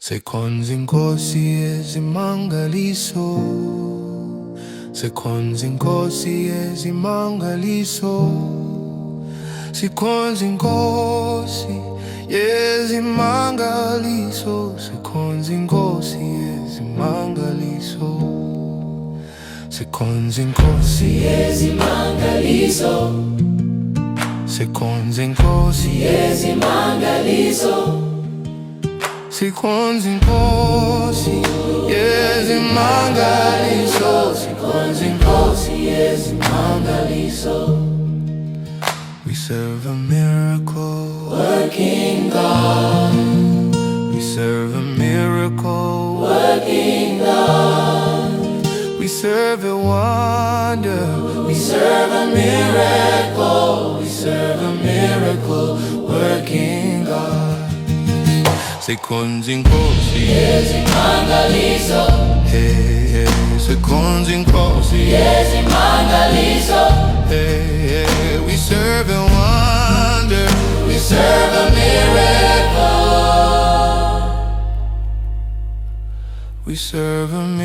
Sekhonza Inkosi Yezimangaliso, sekhonza Inkosi Yezimangaliso, sekhonza Inkosi Yezimangaliso, sekhonza Inkosi Yezimangaliso, sekhonza Inkosi Yezimangaliso, sekhonza Inkosi Yezimangaliso, sekhonza Inkosi Yezimangaliso, sekhonza Inkosi Yezimangaliso. We serve a miracle working God. We serve a miracle Working God. We serve a wonder. We serve a miracle. We serve a miracle working God. Sekhonza Inkosi Yezimangaliso, hey, hey. Sekhonza Inkosi Yezimangaliso. hey, hey. We serve a wonder. We serve a miracle. We serve a miracle.